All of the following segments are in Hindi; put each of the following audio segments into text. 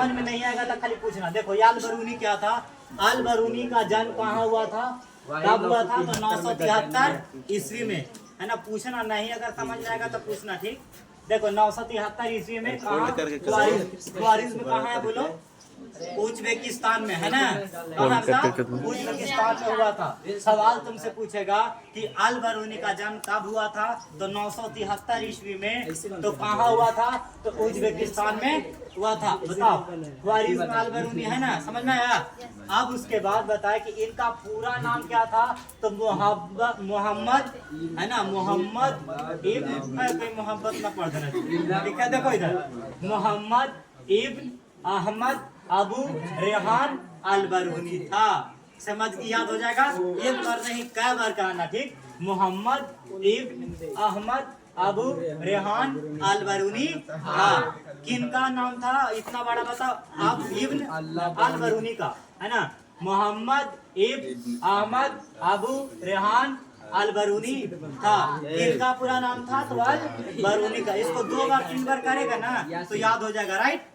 समझ में नहीं आएगा तो खाली पूछना। देखो ये अल बरूनी क्या था? अल बरूनी का जन्म कहाँ हुआ था, कब हुआ था? तो 973 ईस्वी में, है ना। पूछना नहीं, अगर समझ में आएगा तो पूछना, ठीक। देखो 973 ईस्वी में कहाँ? ख्वारिज़्म में कहाँ है बोलो? उज्बेकिस्तान में, है ना। उज्बेकिस्तान में हुआ था। सवाल तुमसे पूछेगा कि अल बरूनी का जन्म कब हुआ था? तो 973 ईस्वी में। तो कहाँ हुआ था? तो उज्बेकिस्तान में हुआ था। बताओ, ख्वारिज़्म अल बरूनी, है ना। समझ में आया? अब उसके बाद बताए कि इनका पूरा नाम क्या था? तो मोहम्मद, है ना, मोहम्मद इब्न, मोहम्मद ना पढ़ देना, ठीक है। देखो इधर, मोहम्मद इब्न अहमद अबू रेहान अल बरूनी था। समझ की याद हो जाएगा, एक बार नहीं कई बार कहना, ठीक। मोहम्मद इब्न अहमद अबू रेहान अल बरूनी था। किनका नाम था? इतना बड़ा बताओ। अब इब्न अल बरूनी का, है ना। मोहम्मद इब्न अहमद अबू रेहान अल बरूनी था। इनका पूरा नाम था तो अल बरूनी का। इसको 2 बार 3 बार करेगा ना तो याद हो जाएगा, राइट।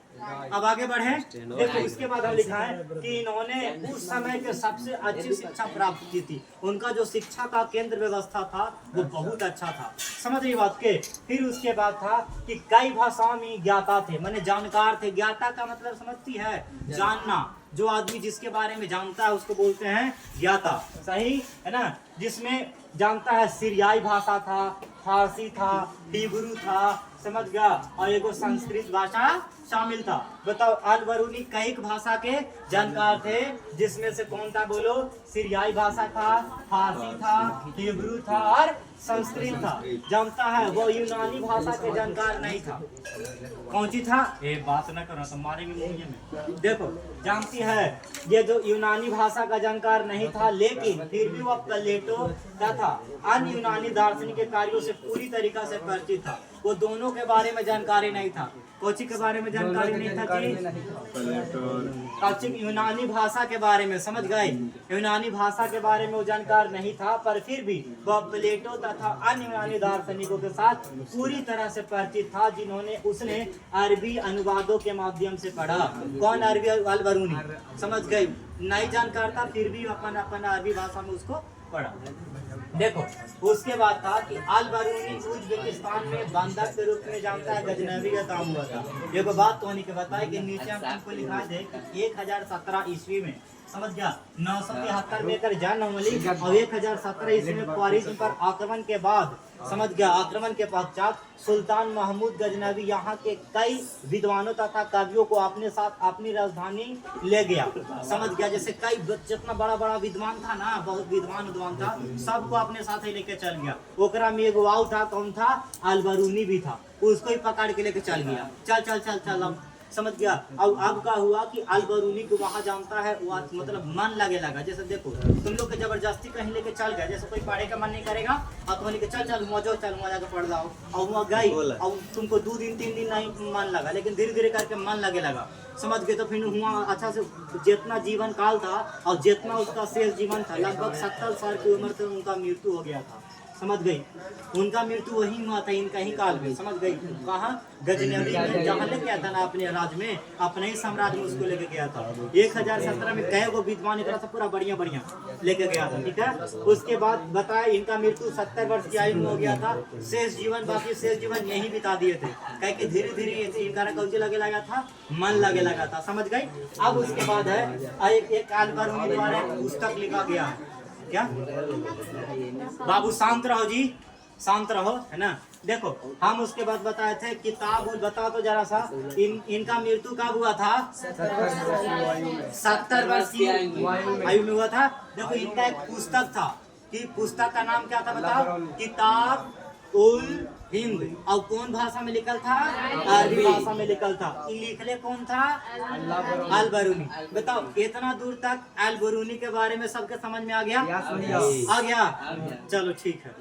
अब आगे बढ़े। देखो इसके बाद हम लिखा है कि इन्होंने उस समय के सबसे अच्छी शिक्षा प्राप्त की थी। उनका जो शिक्षा का केंद्र व्यवस्था था वो बहुत अच्छा था। समझ रही बात के? फिर उसके बाद था कि कई भाषाओं में ज्ञाता थे, माने जानकार थे। ज्ञाता का मतलब समझती है? जानना। जो आदमी जिसके बारे में जानता है उसको बोलते हैं ज्ञाता, सही है ना। जिसमें जानता है, सीरियाई भाषा था, फारसी था, हिब्रू था, समझ गया, और एगो संस्कृत भाषा शामिल था। बताओ, अल बरूनी कई भाषा के जानकार थे, जिसमें से कौन था बोलो? सीरियाई भाषा था, फारसी था, हिब्रू था और संस्कृत था। जानता है। वो यूनानी भाषा के जानकार नहीं था। कौन सी था? ये बात ना करो तो मारेंगे मुझे में। देखो जानती है, ये जो यूनानी भाषा का जानकार नहीं था, लेकिन फिर भी वह प्लेटो क्या था? अन्य यूनानी दार्शनिक के कार्यों से पूरी तरीका से परिचित था। वो दोनों के बारे में जानकारी नहीं था। कोची के बारे में जानकारी नहीं था जी? यूनानी भाषा के बारे में, समझ गए? यूनानी भाषा के बारे में वो जानकार नहीं था, पर फिर भी वह प्लेटो तथा अन्य यूनानी दार्शनिकों के साथ पूरी तरह से परिचित था, जिन्होंने उसने अरबी अनुवादों के माध्यम से पढ़ा। कौन? अरबी अल बरूनी। समझ गए? नहीं जानकार था, फिर भी अपन अरबी भाषा में उसको पढ़ा। देखो उसके बाद था कि अल बरूनी उज्बेकिस्तान में बंधक के रूप में जानता है, गजनवी का काम हुआ था। देखो बात तो के बताया कि नीचे हम तुमको लिखा दे कि 1017 ईस्वी में, समझ गया, 973 में कर जन्म हुई और 1017 ईस्वी में ख्वारिज़्म पर आक्रमण के बाद, समझ गया, आक्रमण के पश्चात सुल्तान महमूद गजनवी यहाँ के कई विद्वानों तथा कवियों को अपने साथ अपनी राजधानी ले गया। समझ गया? जैसे कई जितना बड़ा बड़ा विद्वान था ना, बहुत विद्वान था, सबको अपने साथ ही लेके चल गया। ओकरा में एगो वाव था, कौन था? अल बरूनी भी था। उसको ही पकड़ के लेके चल गया। चल चल चल चल अब समझ गया। अब क्या हुआ कि अल बरूनी को वहाँ जानता है, वो मतलब मन लगे लगा। जैसे देखो तुम लोग के जबरदस्ती कहीं लेके चल गए, जैसे कोई पढ़े का मन नहीं करेगा और तुम लेके चल चल मौजो के पढ़ जाओ, और वहाँ गई और तुमको 2 दिन 3 दिन नहीं मन लगा, लेकिन धीरे धीरे करके मन लगे लगा। समझ गए? तो फिर हुआ अच्छा से जितना जीवन काल था और जितना उसका शेष जीवन था, लगभग 70 साल की उम्र से उनका मृत्यु हो गया था। समझ गई? उनका मृत्यु वही हुआ था, इनका ही काल में। समझ गई? कहाँ? गजनवी में, जहाँ लेके गया था ना अपने राज्य में, अपने ही साम्राज्य में उसको लेके गया था। 1017 में कई गो विद्वान इतना सा पूरा बढ़िया लेके गया था, ठीक है। उसके बाद बताया इनका मृत्यु 70 वर्ष की आयु में हो गया था। शेष जीवन यही बिता दिए थे, कह के धीरे धीरे इनका कौचे लगे लगा था, मन लगे लगा था। समझ गई? अब उसके बाद है एक अल बरूनी द्वारा पुस्तक लिखा गया है। क्या बाबू शांत रहो जी, शांत रहो, है ना। देखो हम उसके बाद बताए थे किताब बताओ तो जरा सा, इनका मृत्यु कब हुआ था? 70 वर्ष की आयु में हुआ था। देखो इनका एक पुस्तक था, कि पुस्तक का नाम क्या था बताओ? किताब उल हिंद। और कौन भाषा में लिखल था? अरबी भाषा में लिखल था। लिखले कौन था? अल बरूनी। बताओ इतना दूर तक अल बरूनी के बारे में सबके समझ में आ गया? आ गया। चलो ठीक है।